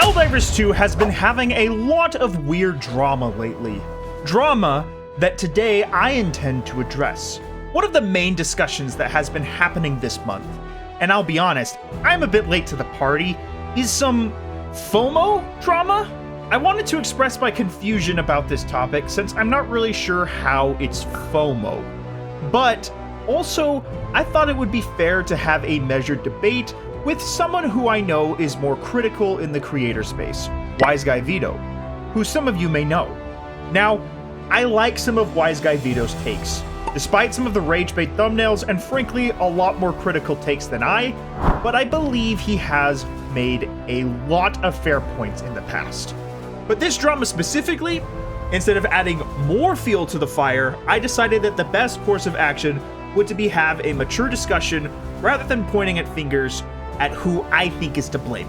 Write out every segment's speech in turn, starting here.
Helldivers 2 has been having a lot of weird drama lately. Drama that today I intend to address. One of the main discussions that has been happening this month, and I'll be honest, I'm a bit late to the party, is some FOMO drama? I wanted to express my confusion about this topic since I'm not really sure how it's FOMO. But also, I thought it would be fair to have a measured debate with someone who I know is more critical in the creator space, WiseGuyVito, who some of you may know. Now, I like some of WiseGuyVito's takes, despite some of the rage-bait thumbnails and frankly a lot more critical takes than but I believe he has made a lot of fair points in the past. But this drama specifically, instead of adding more fuel to the fire, I decided that the best course of action would to be have a mature discussion rather than pointing at fingers at who I think is to blame.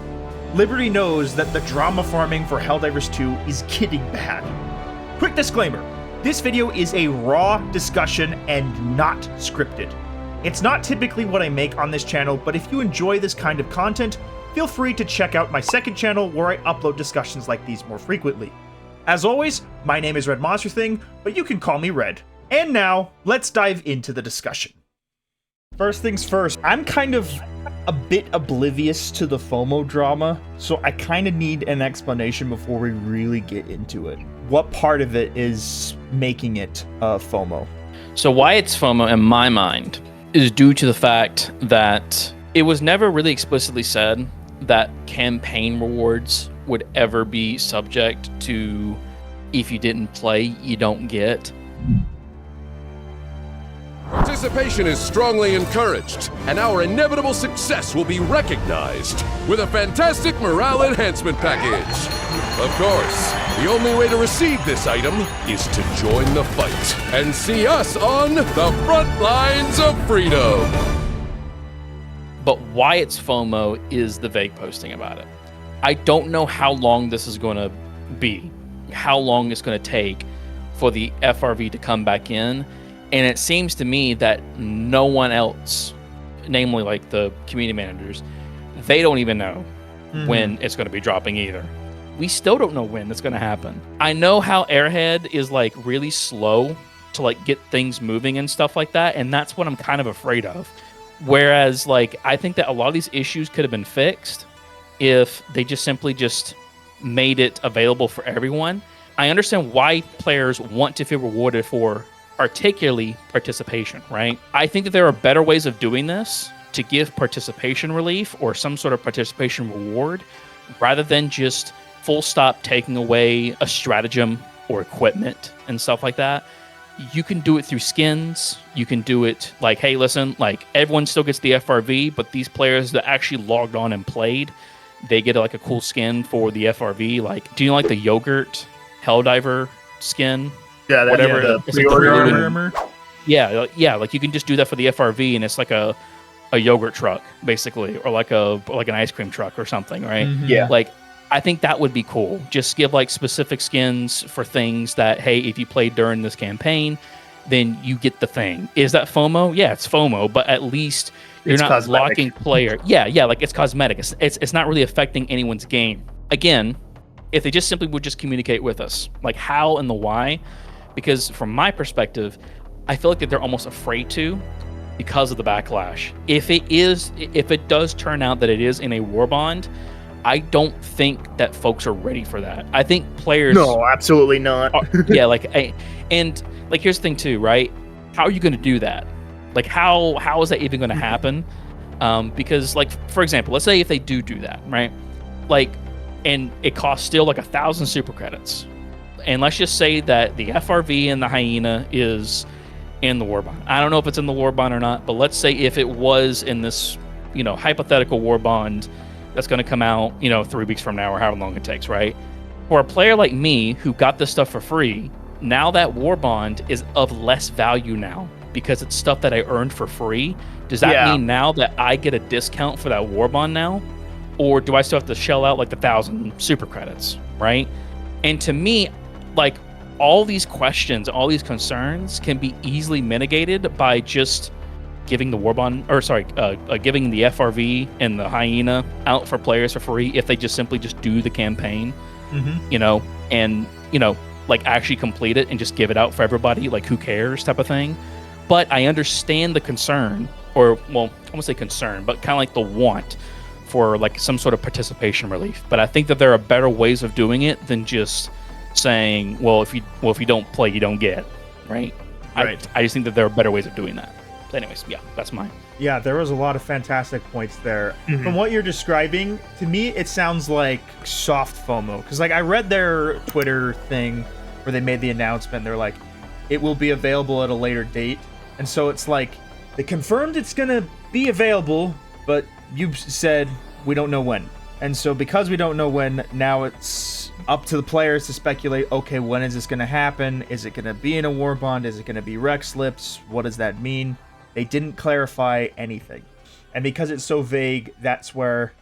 Liberty knows that the drama farming for Helldivers 2 is getting bad. Quick disclaimer, this video is a raw discussion and not scripted. It's not typically what I make on this channel, but if you enjoy this kind of content, feel free to check out my second channel where I upload discussions like these more frequently. As always, my name is Red Monster Thing, but you can call me Red. And now, let's dive into the discussion. First things first, I'm kind of a bit oblivious to the FOMO drama, so I kind of need an explanation before we really get into it. What part of it is making it FOMO? So why it's FOMO in my mind is due to the fact that it was never really explicitly said that campaign rewards would ever be subject to if you didn't play, you don't get. Participation is strongly encouraged, and our inevitable success will be recognized with a fantastic morale enhancement package. Of course, the only way to receive this item is to join the fight and see us on the front lines of freedom. But why it's FOMO is the vague posting about it. I don't know how long this is going to be, how long it's going to take for the FRV to come back in. And it seems to me that no one else, namely like the community managers, they don't even know when it's going to be dropping either. We still don't know when it's going to happen. I know how Arrowhead is like really slow to like get things moving and stuff like that. And that's what I'm kind of afraid of. Whereas like, I think that a lot of these issues could have been fixed if they just simply just made it available for everyone. I understand why players want to feel rewarded for particularly participation, right? I think that there are better ways of doing this to give participation relief or some sort of participation reward rather than just full stop taking away a stratagem or equipment and stuff like that. You can do it through skins. You can do it like, hey, listen, like everyone still gets the FRV, but these players that actually logged on and played, they get like a cool skin for the FRV. Like, do you like the yogurt Helldiver skin? Yeah, whatever. The pre-order. Yeah, like you can just do that for the FRV, and it's like a yogurt truck basically, or like an ice cream truck or something, right? Yeah. Like I think that would be cool. Just give like specific skins for things that, hey, if you played during this campaign, then you get the thing. Is that FOMO? Yeah, it's FOMO, but at least you're not cosmetic. locking player. Yeah, like it's cosmetic. It's not really affecting anyone's game. Again, if they just simply would just communicate with us, like how and the why. Because from my perspective, I feel like that they're almost afraid to because of the backlash. If it does turn out that it is in a Warbond, I don't think that folks are ready for that. I think players... No, absolutely not. And here's the thing too, right? How are you going to do that? Like how is that even going to happen? Because like, for example, let's say if they do that, right? Like, and it costs still like 1,000 super credits. And let's just say that the FRV and the Hyena is in the Warbond. I don't know if it's in the Warbond or not, but let's say if it was in this, hypothetical Warbond that's going to come out, 3 weeks from now or however long it takes, right? For a player like me who got this stuff for free, now that Warbond is of less value now because it's stuff that I earned for free. Does that mean now that I get a discount for that Warbond now? Or do I still have to shell out like the 1,000 super credits, right? And to me, like all these questions, all these concerns can be easily mitigated by just giving the Warbond, giving the FRV and the Hyena out for players for free if they simply do the campaign, and like actually complete it and just give it out for everybody, like who cares type of thing. But I understand the concern, or well, I won't say concern, but kind of like the want for like some sort of participation relief. But I think that there are better ways of doing it than just saying, well, if you don't play, you don't get, right? I just think that there are better ways of doing that. So anyways, yeah, that's mine. Yeah, there was a lot of fantastic points there. From what you're describing, to me, it sounds like soft FOMO. Because like I read their Twitter thing where they made the announcement. They're like, it will be available at a later date. And so it's like, they confirmed it's going to be available, but you said we don't know when. And so because we don't know when, now it's up to the players to speculate, okay, when is this going to happen? Is it going to be in a Warbond? Is it going to be rec slips? What does that mean? They didn't clarify anything. And because it's so vague, that's where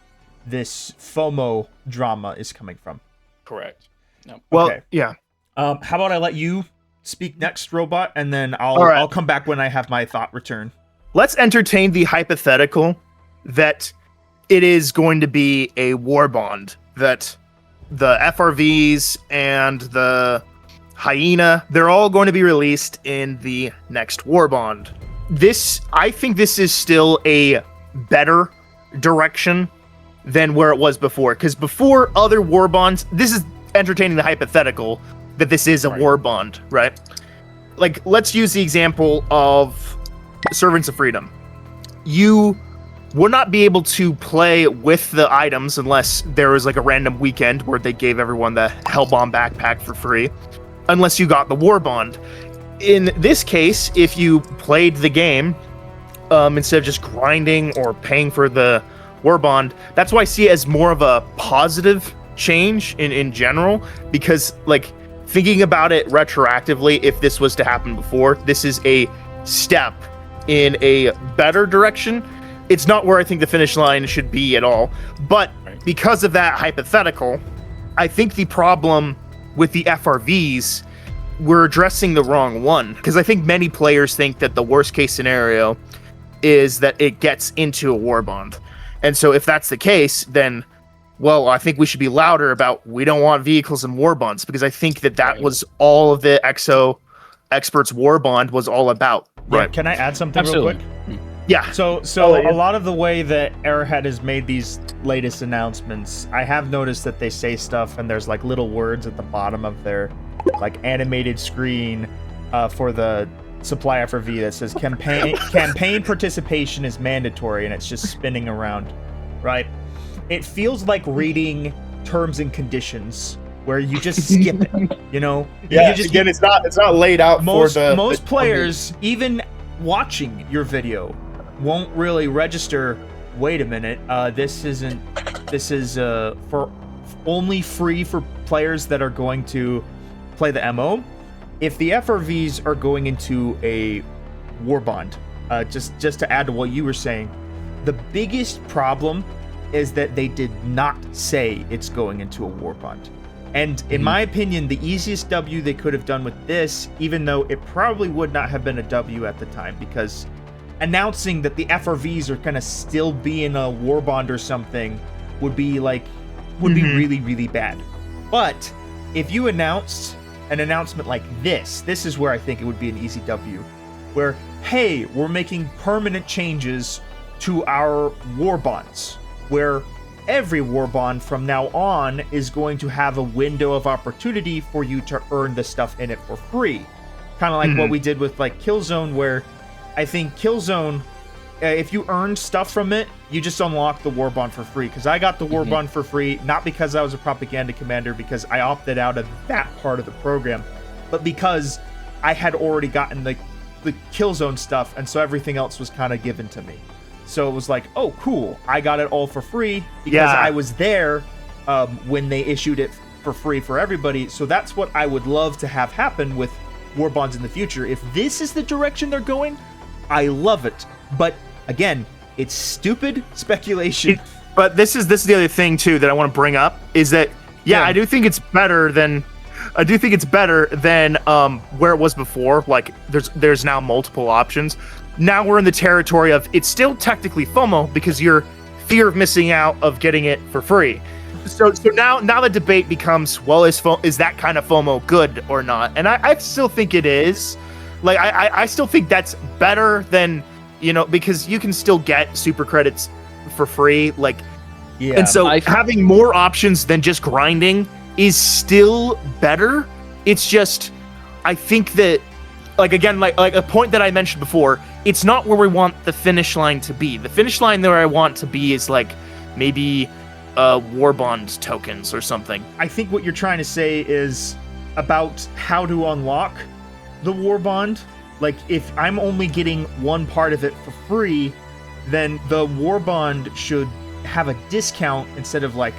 this FOMO drama is coming from. Correct. No. Well, yeah. How about I let you speak next, Robot, and then I'll come back when I have my thought return. Let's entertain the hypothetical that it is going to be a Warbond, that the FRVs and the Hyena, they're all going to be released in the next Warbond. I think this is still a better direction than where it was before. Because before other Warbonds, this is entertaining the hypothetical that this is a Warbond, right? Like, let's use the example of Servants of Freedom. You would not be able to play with the items unless there was like a random weekend where they gave everyone the Hellbomb backpack for free, unless you got the Warbond. In this case, if you played the game, instead of just grinding or paying for the Warbond, that's why I see it as more of a positive change in general, because like thinking about it retroactively, if this was to happen before, this is a step in a better direction. It's not where I think the finish line should be at all, but because of that hypothetical, I think the problem with the FRVs, we're addressing the wrong one, because I think many players think that the worst case scenario is that it gets into a Warbond. And so if that's the case, then, well, I think we should be louder about we don't want vehicles in Warbonds, because I think that was all of the Exo Experts Warbond was all about. Yeah, can I add something real quick? Yeah. So a lot of the way that Arrowhead has made these latest announcements, I have noticed that they say stuff and there's like little words at the bottom of their like animated screen for the supply FRV that says campaign participation is mandatory, and it's just spinning around, right? It feels like reading terms and conditions where you just skip it, you know? Yeah, again, it's not laid out most, for the... Most players, even watching your video, won't really register, wait a minute, this is for only free for players that are going to play the MO. If the FRVs are going into a Warbond, just to add to what you were saying, the biggest problem is that they did not say it's going into a Warbond. And in my opinion, the easiest W they could have done with this, even though it probably would not have been a W at the time, because announcing that the FRVs are gonna still be in a Warbond or something would be really, really bad. But if you announced an announcement like this is where I think it would be an easy W, where, hey, we're making permanent changes to our Warbonds, where every Warbond from now on is going to have a window of opportunity for you to earn the stuff in it for free. Kind of like what we did with like Killzone, where I think Killzone, if you earned stuff from it, you just unlock the Warbond for free. Because I got the Warbond for free, not because I was a propaganda commander, because I opted out of that part of the program, but because I had already gotten the Killzone stuff, and so everything else was kind of given to me. So it was like, oh, cool, I got it all for free because I was there when they issued it for free for everybody. So that's what I would love to have happen with Warbonds in the future. If this is the direction they're going, I love it. But again, it's stupid speculation. But this is the other thing too that I want to bring up is that I do think it's better than I do think it's better than where it was before. Like there's now multiple options. Now we're in the territory of it's still technically FOMO because you're fear of missing out of getting it for free. So now the debate becomes, well, is that kind of FOMO good or not? And I still think it is. Like I still think that's better than, because you can still get super credits for free. Like, Yeah. and so having more options than just grinding is still better. It's just, I think that, like, again, like a point that I mentioned before, it's not where we want the finish line to be. The finish line where I want to be is like maybe Warbond tokens or something. I think what you're trying to say is about how to unlock the Warbond. Like, if I'm only getting one part of it for free, then the Warbond should have a discount instead of like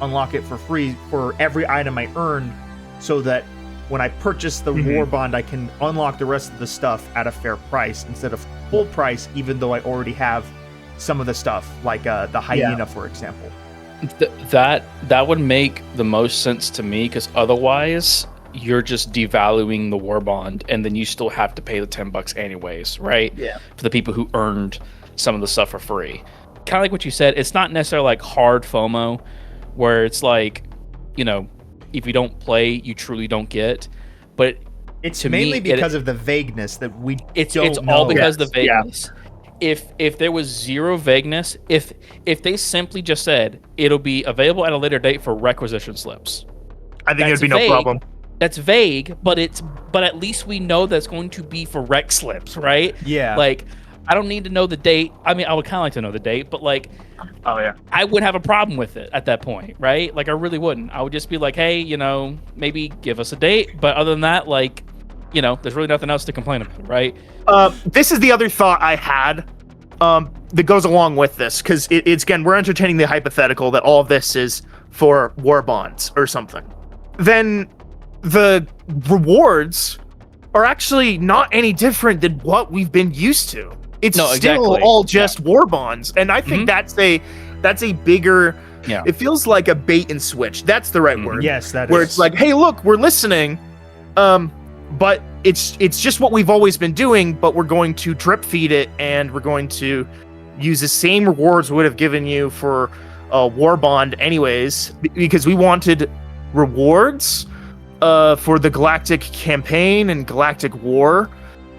unlock it for free for every item I earn, so that when I purchase the Warbond, I can unlock the rest of the stuff at a fair price instead of full price, even though I already have some of the stuff, like the hyena, for example. That would make the most sense to me, because otherwise you're just devaluing the Warbond, and then you still have to pay the $10 anyways, right? Yeah. For the people who earned some of the stuff for free. Kind of like what you said, it's not necessarily like hard FOMO, where it's like, if you don't play, you truly don't get. But it's mainly because of the vagueness that we it's don't all know. because of the vagueness. If there was zero vagueness, if they simply just said it'll be available at a later date for requisition slips, I think there'd be no problem. That's vague, but at least we know that's going to be for rec slips, right? Yeah. Like, I don't need to know the date. I mean, I would kind of like to know the date, but like, oh yeah, I wouldn't have a problem with it at that point, right? Like, I really wouldn't. I would just be like, hey, maybe give us a date. But other than that, like, there's really nothing else to complain about, right? This is the other thought I had that goes along with this, because it's, again, we're entertaining the hypothetical that all of this is for Warbonds or something. Then the rewards are actually not any different than what we've been used to. It's still all just Warbonds, and I think that's a bigger. Yeah. It feels like a bait and switch. That's the right word. Yes, that where is. it's like, hey, look, we're listening, but it's just what we've always been doing. But we're going to drip feed it, and we're going to use the same rewards we would have given you for Warbond, anyways, because we wanted rewards for the Galactic Campaign and Galactic War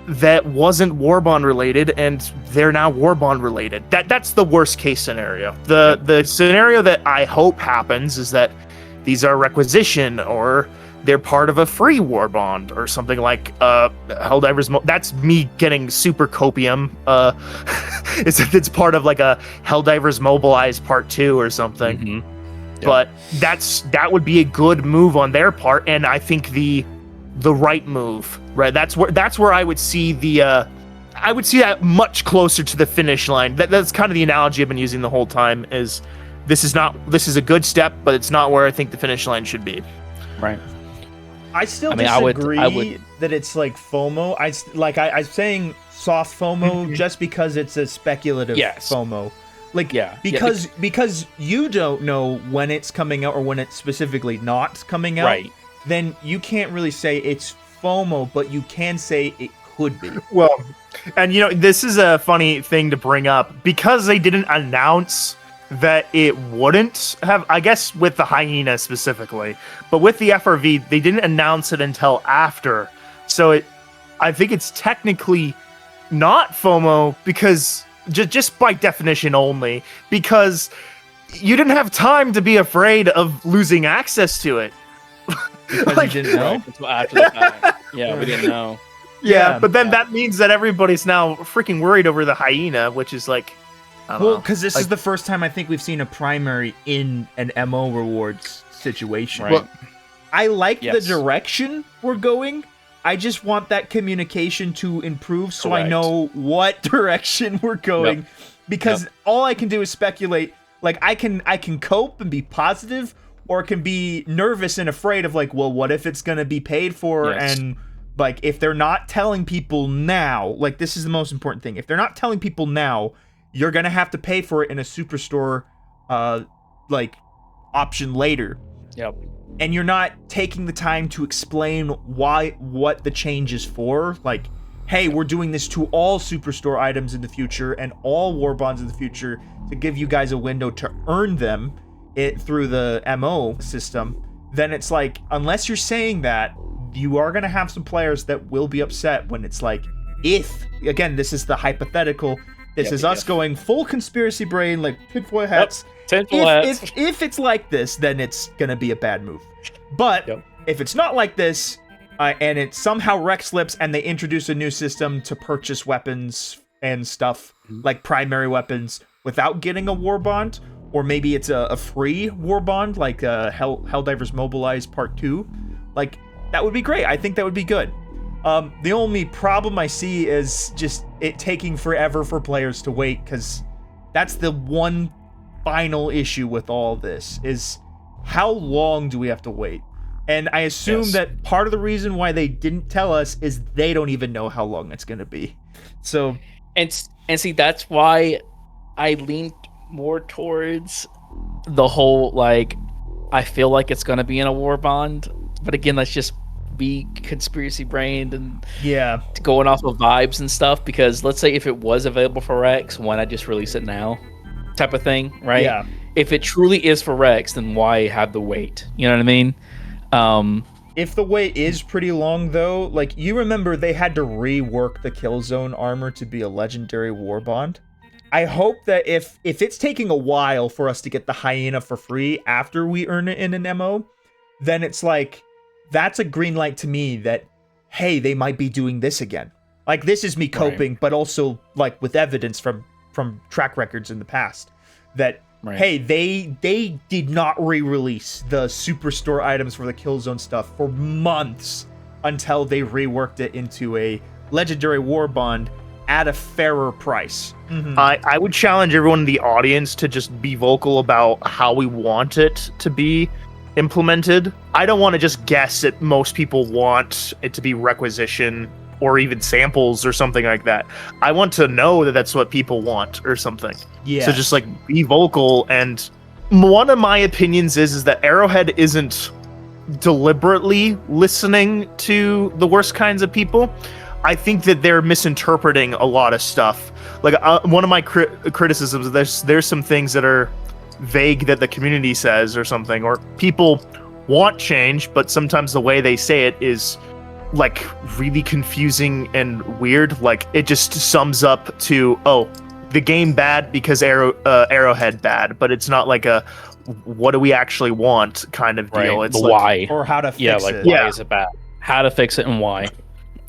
that wasn't Warbond related, and they're now Warbond related. That's the worst case scenario. The scenario that I hope happens is that these are requisition, or they're part of a free Warbond, or something like Helldivers. That's me getting super copium. Is if it's part of like a Helldivers Mobilized Part 2 or something. Mm-hmm. Yep. But that would be a good move on their part, and I think the right move, right? That's where I would see I would see that much closer to the finish line. That's kind of the analogy I've been using the whole time. Is this is a good step, but it's not where I think the finish line should be. Right. I still disagree that it's like FOMO. I'm saying soft FOMO just because it's a speculative FOMO. Like, because you don't know when it's coming out or when it's specifically not coming out, right? Then you can't really say it's FOMO, but you can say it could be. Well, and this is a funny thing to bring up, because they didn't announce that it wouldn't have, I guess with the hyena specifically, but with the FRV, they didn't announce it until after. So I think it's technically not FOMO, because just by definition only, because you didn't have time to be afraid of losing access to it. Because you didn't know? Until after the fact. Yeah, we didn't know. Yeah, but then that means that everybody's now freaking worried over the hyena, which is like, I don't know. Because this is the first time I think we've seen a primary in an MO rewards situation. Right. Well, I like the direction we're going. I just want that communication to improve so I know what direction we're going. Yep. Because all I can do is speculate. Like, I can cope and be positive, or can be nervous and afraid of like, well, what if it's going to be paid for? Yes. And like, if they're not telling people now, like, this is the most important thing. If they're not telling people now, you're going to have to pay for it in a superstore, like, option later. Yep. and you're not taking the time to explain what the change is for, like, hey, we're doing this to all Superstore items in the future and all Warbonds in the future to give you guys a window to earn them through the MO system, then it's like, unless you're saying that, you are going to have some players that will be upset when it's like, if, again, this is the hypothetical, this is us going full conspiracy brain, like tinfoil hats. If it's like this, then it's going to be a bad move. But if it's not like this, and it somehow Rex slips and they introduce a new system to purchase weapons and stuff, like primary weapons, without getting a Warbond, or maybe it's a free Warbond, like Helldivers Mobilized Part 2, like, that would be great. I think that would be good. The only problem I see is just it taking forever for players to wait, because that's the one final issue with all this, is how long do we have to wait? And I assume that part of the reason why they didn't tell us is they don't even know how long it's going to be. So, and see, that's why I leaned more towards the whole, like, I feel like it's going to be in a Warbond. But again, let's just be conspiracy brained and going off of vibes and stuff, because let's say if it was available for Rex, why not just release it now, type of thing, right? Yeah. If it truly is for Rex, then why have the wait? You know what I mean? If the wait is pretty long, though, like, you remember they had to rework the Killzone armor to be a legendary Warbond. I hope that if it's taking a while for us to get the Hyena for free after we earn it in an MO, then it's like, that's a green light to me that, hey, they might be doing this again. Like, this is me coping, but also, like, with evidence from track records in the past that, hey, they did not re-release the Superstore items for the Killzone stuff for months until they reworked it into a legendary Warbond at a fairer price. I would challenge everyone in the audience to just be vocal about how we want it to be implemented. I don't want to just guess that most people want it to be requisition or even samples or something like that. I want to know that that's what people want or something. Yeah. So just, like, be vocal. And one of my opinions is that Arrowhead isn't deliberately listening to the worst kinds of people. I think that they're misinterpreting a lot of stuff. Like, one of my criticisms, there's some things that are vague that the community says or something, or people want change, but sometimes the way they say it is, like, really confusing and weird. Like, it just sums up to, oh, the game bad because Arrowhead bad, but it's not like a what do we actually want kind of deal. It's the like, why, or how to fix it. Why is it bad? How to fix it and why.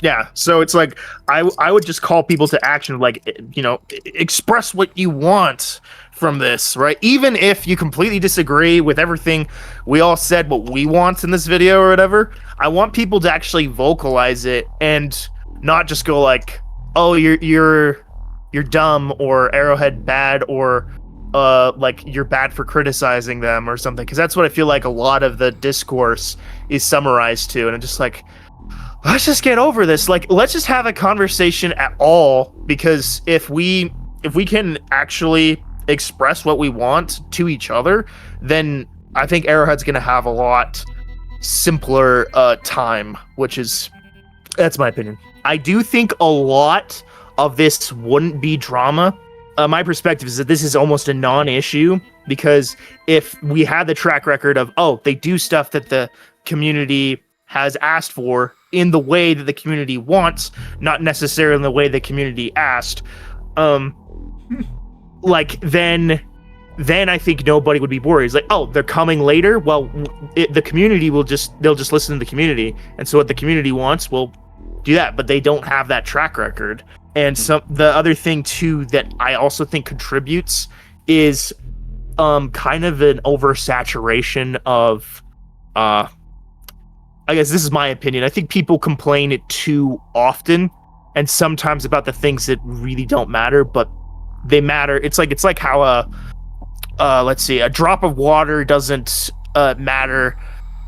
Yeah, so it's like, I would just call people to action, like, you know, express what you want from this, right? Even if you completely disagree with everything we all said what we want in this video or whatever, I want people to actually vocalize it and not just go like, oh, you're dumb, or Arrowhead bad, or like, you're bad for criticizing them or something, because that's what I feel like a lot of the discourse is summarized to. And I'm just like, let's just get over this. Like, let's just have a conversation at all, because if we can actually express what we want to each other, then I think Arrowhead's going to have a lot simpler time, that's my opinion. I do think a lot of this wouldn't be drama. My perspective is that this is almost a non-issue, because if we had the track record of, oh, they do stuff that the community has asked for in the way that the community wants, not necessarily in the way the community asked, like, then I think nobody would be worried. It's like, oh, they're coming later. Well, the community they'll just listen to the community, and so what the community wants, we'll do that. But they don't have that track record. And the other thing too that I also think contributes is kind of an oversaturation of I guess this is my opinion. I think people complain it too often, and sometimes about the things that really don't matter, but they matter. It's like how a drop of water doesn't matter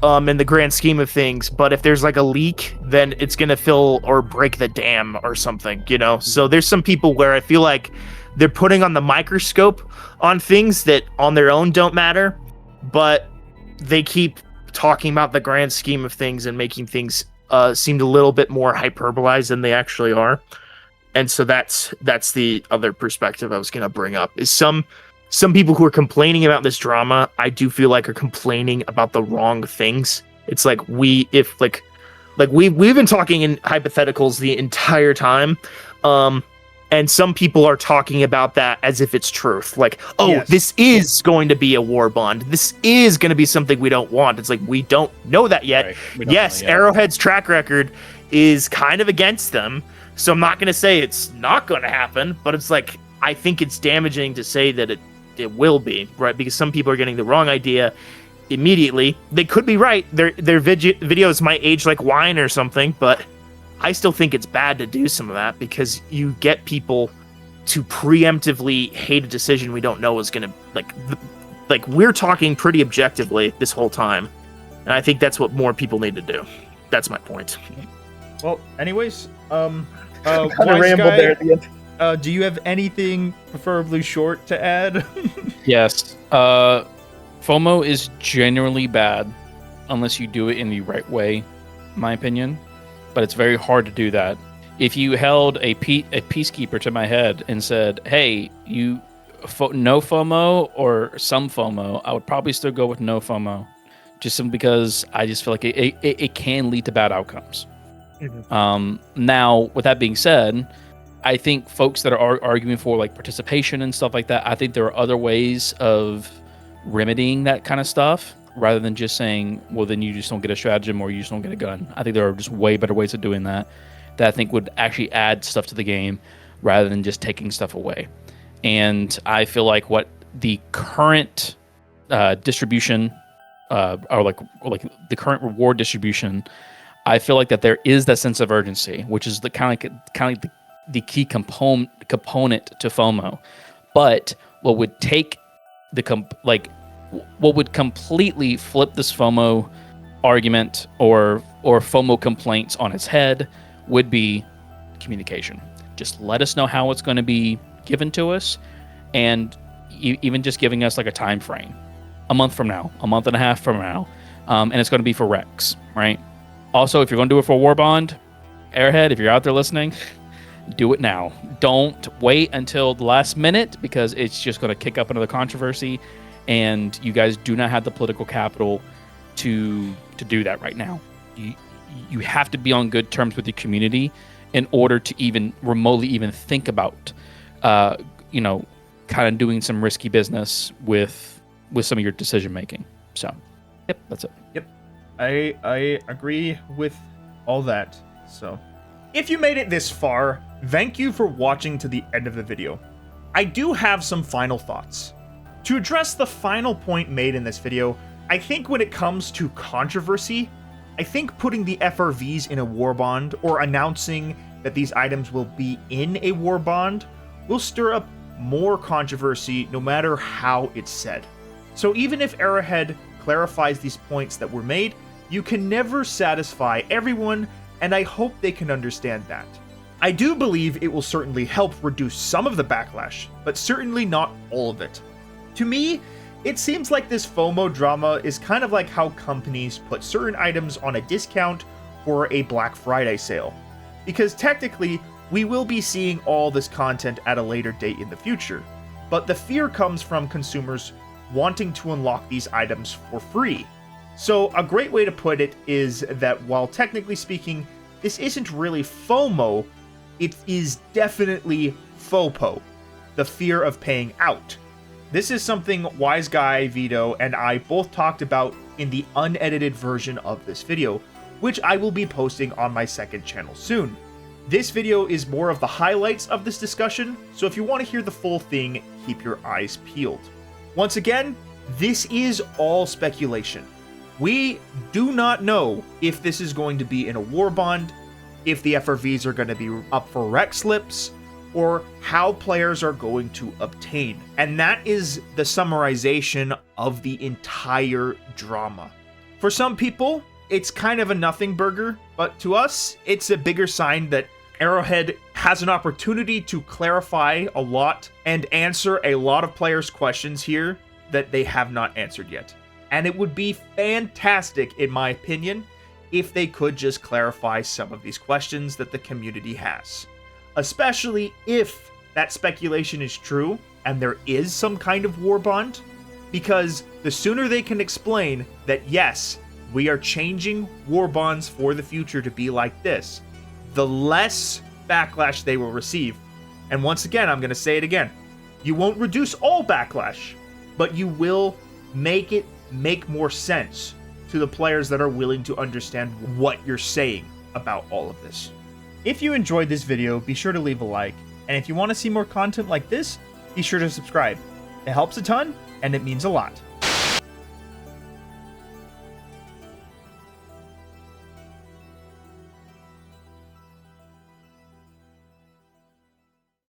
in the grand scheme of things, but if there's like a leak, then it's gonna fill or break the dam or something, you know? So there's some people where I feel like they're putting on the microscope on things that on their own don't matter, but they keep talking about the grand scheme of things and making things seemed a little bit more hyperbolized than they actually are. And so that's the other perspective I was going to bring up, is some people who are complaining about this drama, I do feel like are complaining about the wrong things. It's like we've been talking in hypotheticals the entire time. And some people are talking about that as if it's truth. Like, oh, Yes. This is going to be a war bond. This is going to be something we don't want. It's like, we don't know that yet. Right. We don't Yes, know yet. Arrowhead's track record is kind of against them. So I'm not going to say it's not going to happen, but it's like, I think it's damaging to say that it will be, right? Because some people are getting the wrong idea immediately. They could be right. Their videos might age like wine or something, but I still think it's bad to do some of that, because you get people to preemptively hate a decision we don't know is going to, like we're talking pretty objectively this whole time. And I think that's what more people need to do. That's my point. Well, anyways, Kinda Wise rambled Guy, there at the end. do you have anything preferably short to add? Yes. FOMO is generally bad unless you do it in the right way, in my opinion. But it's very hard to do that. If you held a peacekeeper to my head and said, hey, no FOMO or some FOMO, I would probably still go with no FOMO. Just simply because I just feel like it can lead to bad outcomes. Mm-hmm. Now, with that being said, I think folks that are arguing for like participation and stuff like that, I think there are other ways of remedying that kind of stuff, rather than just saying, well, then you just don't get a stratagem or you just don't get a gun. I think there are just way better ways of doing that I think would actually add stuff to the game rather than just taking stuff away. And I feel like what the current distribution or like the current reward distribution, I feel like that there is that sense of urgency, which is the kind of like the key component to FOMO. But what would take what would completely flip this FOMO argument or FOMO complaints on its head would be communication. Just let us know how it's going to be given to us, and even just giving us like a time frame, a month from now, a month and a half from now, and it's going to be for Rex, right? Also, if you're going to do it for Warbond, Arrowhead, if you're out there listening, do it now. Don't wait until the last minute, because it's just going to kick up another controversy, and you guys do not have the political capital to do that right now. You have to be on good terms with the community in order to even remotely even think about, kind of doing some risky business with some of your decision making. So, yep, that's it. Yep, I agree with all that. So, if you made it this far, thank you for watching to the end of the video. I do have some final thoughts. To address the final point made in this video, I think when it comes to controversy, I think putting the FRVs in a warbond or announcing that these items will be in a warbond will stir up more controversy no matter how it's said. So even if Arrowhead clarifies these points that were made, you can never satisfy everyone, and I hope they can understand that. I do believe it will certainly help reduce some of the backlash, but certainly not all of it. To me, it seems like this FOMO drama is kind of like how companies put certain items on a discount for a Black Friday sale. Because technically, we will be seeing all this content at a later date in the future, but the fear comes from consumers wanting to unlock these items for free. So a great way to put it is that while technically speaking, this isn't really FOMO, it is definitely FOPO, the fear of paying out. This is something WiseGuyVito and I both talked about in the unedited version of this video, which I will be posting on my second channel soon. This video is more of the highlights of this discussion, so if you want to hear the full thing, keep your eyes peeled. Once again, this is all speculation. We do not know if this is going to be in a warbond, if the FRVs are going to be up for rec slips, or how players are going to obtain. And that is the summarization of the entire drama. For some people, it's kind of a nothing burger, but to us, it's a bigger sign that Arrowhead has an opportunity to clarify a lot and answer a lot of players' questions here that they have not answered yet. And it would be fantastic, in my opinion, if they could just clarify some of these questions that the community has. Especially if that speculation is true and there is some kind of warbond, because the sooner they can explain that yes, we are changing warbonds for the future to be like this, the less backlash they will receive. And once again, I'm going to say it again. You won't reduce all backlash, but you will make it make more sense to the players that are willing to understand what you're saying about all of this. If you enjoyed this video, be sure to leave a like. And if you want to see more content like this, be sure to subscribe. It helps a ton, and it means a lot.